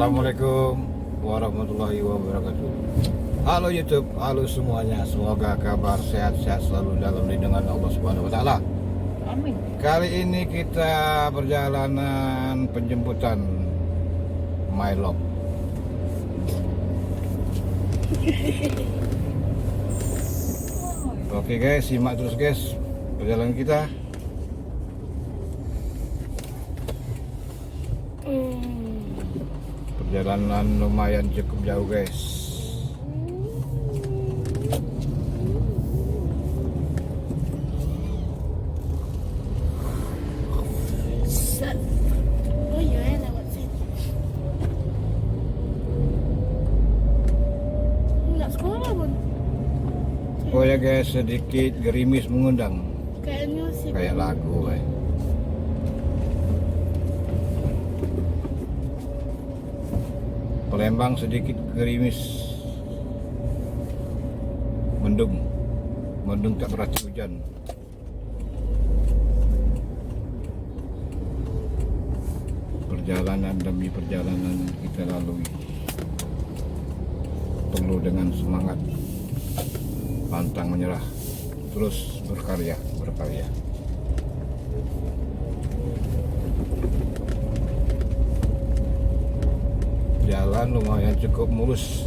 Assalamualaikum warahmatullahi wabarakatuh. Halo YouTube, halo semuanya. Semoga kabar sehat-sehat selalu dalam lindungan Allah Subhanahu wa taala. Amin. Kali ini kita perjalanan penjemputan My Love. Oke guys, simak terus guys perjalanan kita. Perjalanan lumayan cukup jauh guys. Oh iya, lewat sini. Enggak sekolah pun. Oh ya guys, sedikit gerimis mengundang. Kayaknya sih. Kayak lagu guys. Palembang sedikit gerimis, mendung tak berarti hujan. Perjalanan demi perjalanan kita lalui penuh dengan semangat, pantang menyerah, terus berkarya. Jalan lumayan cukup mulus.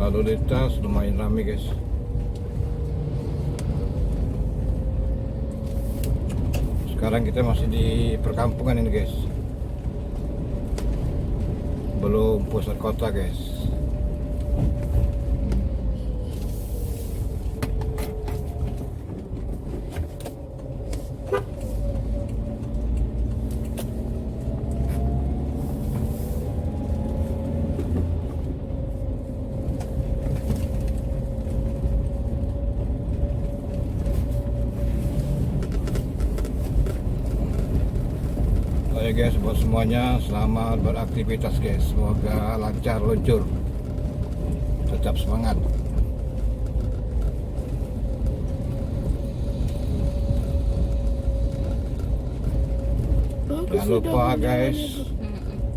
Lalu lintas lumayan ramai guys. Sekarang kita masih di perkampungan ini guys, belum pusat kota guys. Oke guys, buat semuanya selamat beraktivitas guys, semoga lancar luncur, tetap semangat. Jangan lupa guys,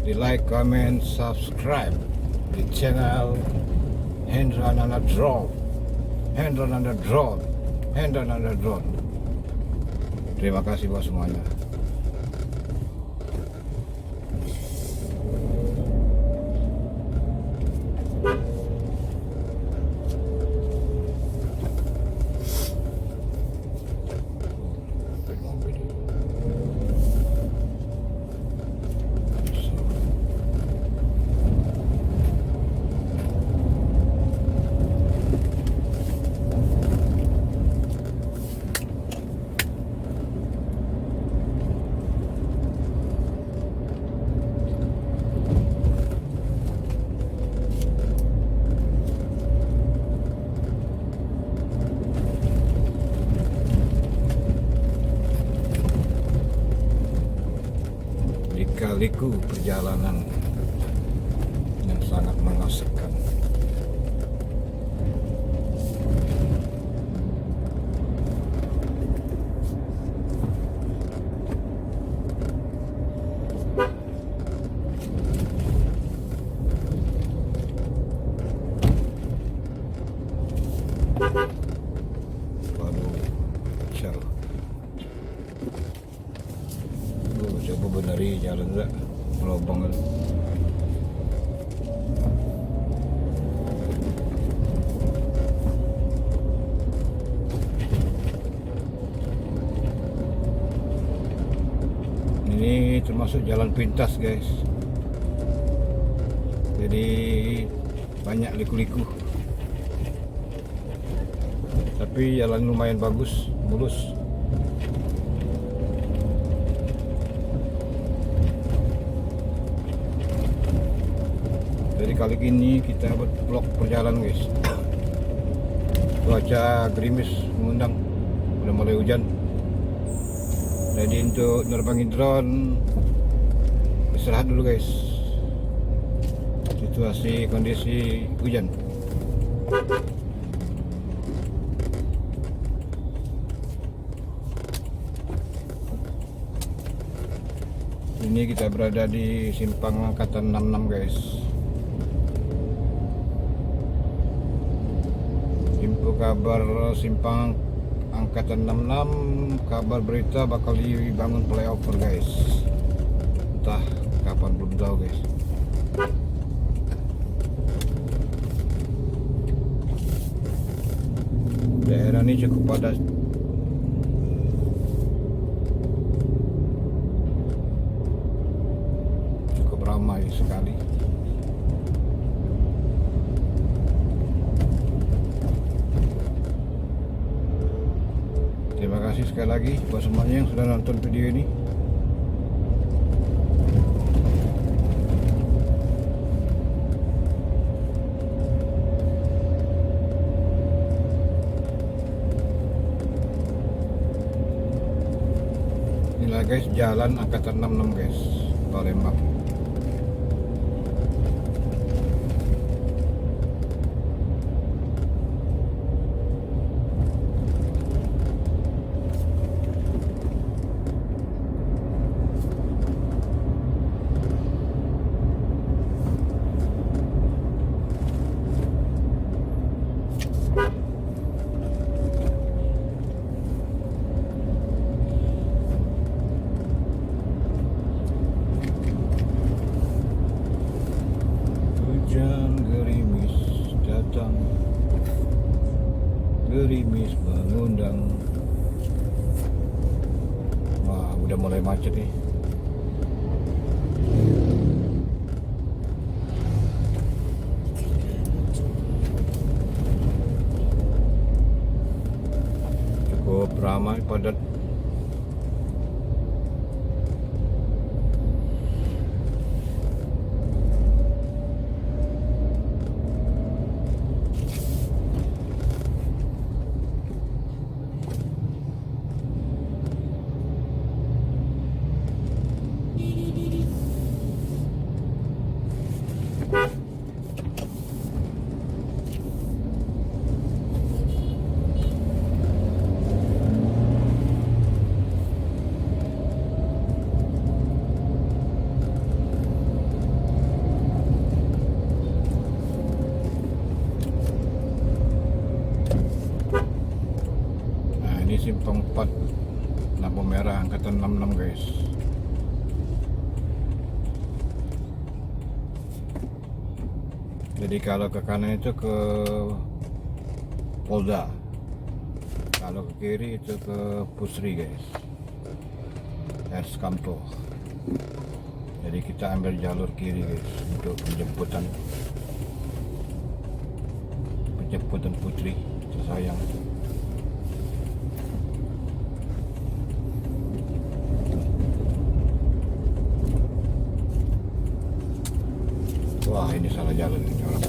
di like, comment, subscribe di channel Hendran Under Drone. Terima kasih buat semuanya. Lika-liku perjalanan yang sangat mengasihkan. Waduh, jauh. Coba benari jalan enggak melobong kan. Ini termasuk jalan pintas guys, jadi banyak liku-liku, tapi jalan lumayan bagus, mulus. Jadi kali ini kita buat vlog perjalanan guys. Cuaca gerimis mengundang, udah mulai hujan. Jadi untuk nerbangin drone istirahat dulu guys. Situasi kondisi hujan. Ini kita berada di simpang angkatan 66 guys. Info kabar simpang angkatan 66, kabar berita bakal dibangun flyover guys. Entah kapan belum tahu guys. Daerah ini cukup padat. Cukup ramai sekali. Terima kasih sekali lagi buat semuanya yang sudah nonton video ini. Inilah guys jalan angkatan 66 guys, Palembang. Hujan gerimis datang, gerimis mengundang. Wah, udah mulai macet nih. Cukup ramai, padat. Ini simpang 4 lampu merah angkatan 66 guys. Jadi kalau ke kanan itu ke Polda, kalau ke kiri itu ke Pusri guys, Eskamto. Jadi kita ambil jalur kiri guys untuk penjemputan Putri tersayang. Wah, ini salah jalan ini orang.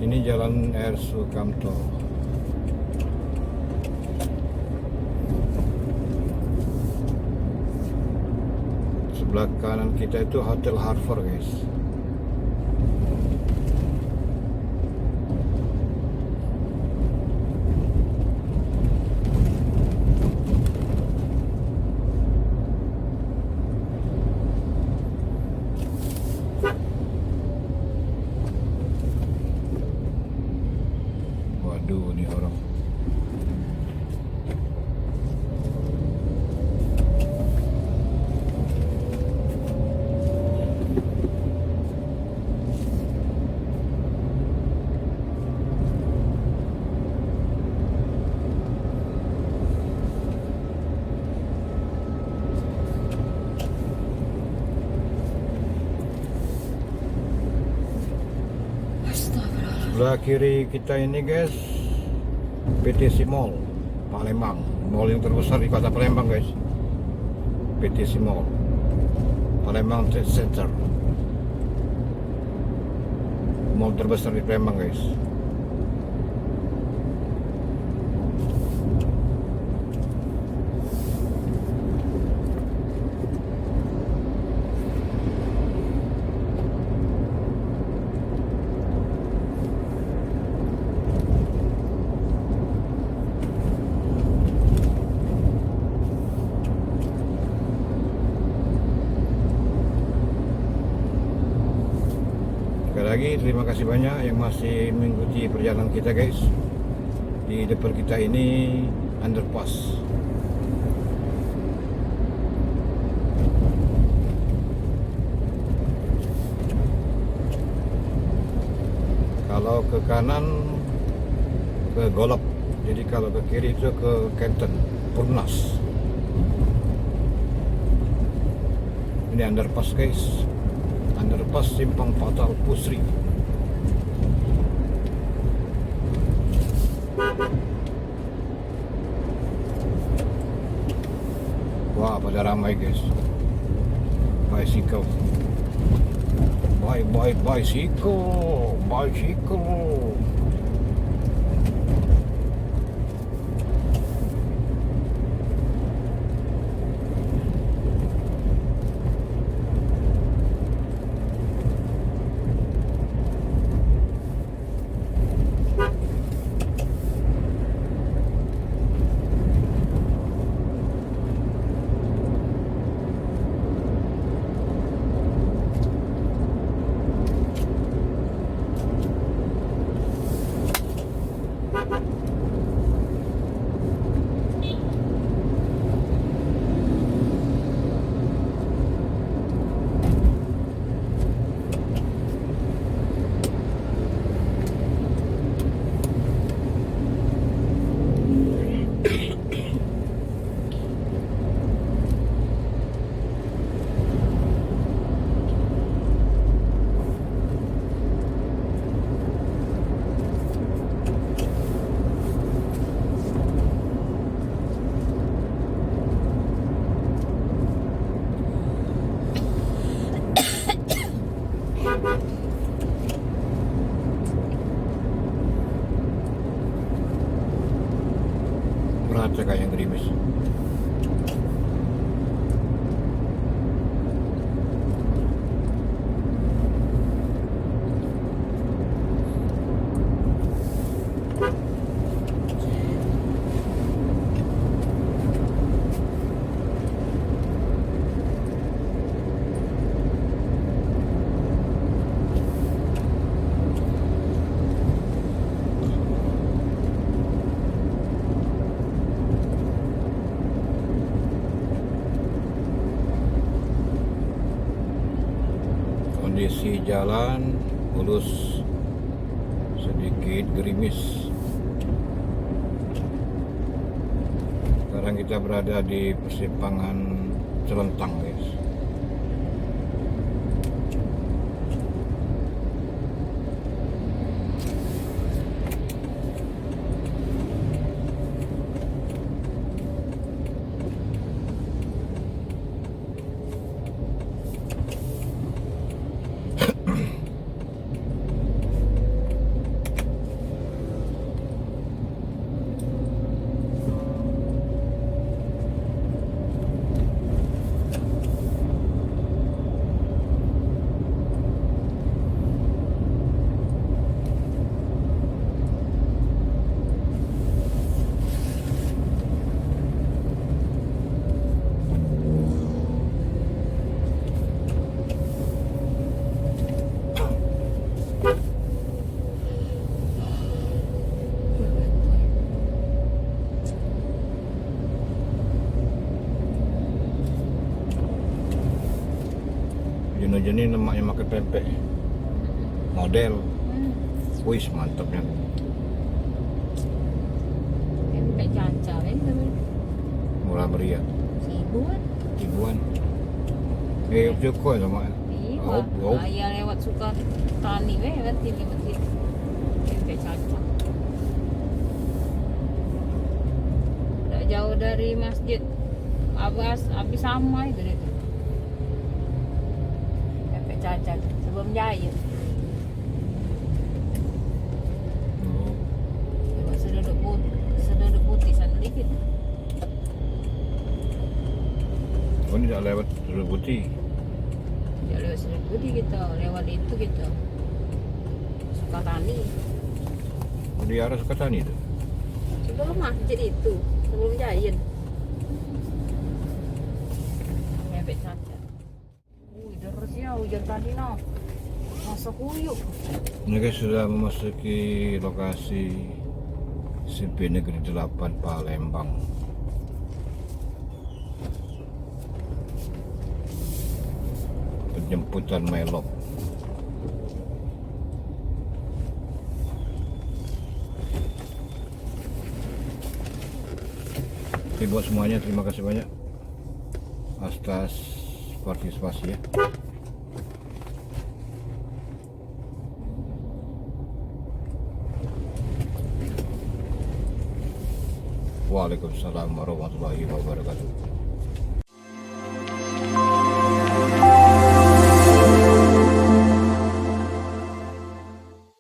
Ini jalan R. Sukamto. Sebelah kanan kita itu Hotel Harbour guys. Waduh, ini orang. Sebelah kiri kita ini guys, PTC Mall Palembang, mall yang terbesar di kota Palembang guys. PTC Mall Palembang Trade Center. mall terbesar di Palembang guys. Sekali lagi terima kasih banyak yang masih mengikuti perjalanan kita guys. Di depan kita ini underpass. Kalau ke kanan ke Golok, jadi kalau ke kiri itu ke Kenten, Purnas. Ini underpass guys. Underpass Simpang Fatal Pusri. Wah, pada ramai guys. Bicycle. Bicycle. Berat ya kayak yang gerimis. Kondisi jalan mulus, sedikit gerimis. Sekarang kita berada di persimpangan Celentang guys. Jenis lemaknya makan pempek model. Wih, mantapnya. Pempek cacar itu. Murah meriah. Ribuan. Cukup sama. Iya. Ayah lewat suka tani berarti pempek cacar. Tidak jauh dari masjid. Habis sama itu. Cacat sebelum jahit. Pokoknya tidak lewat Sudut Putih. Ya lewat Sudut Putih kita, lewat itu kita. Sukatani. Di arah Sukatani itu. Sebelum masjid itu, sebelum Giant. Mepet saja. Deras ya hujan tadi no. Masa kuyuk. Ini guys sudah memasuki lokasi SMP Negeri 8 Palembang. Penjemputan Melok. Oke buat semuanya, terima kasih banyak atas partisipasi ya. Waalaikumsalam warahmatullahi wabarakatuh.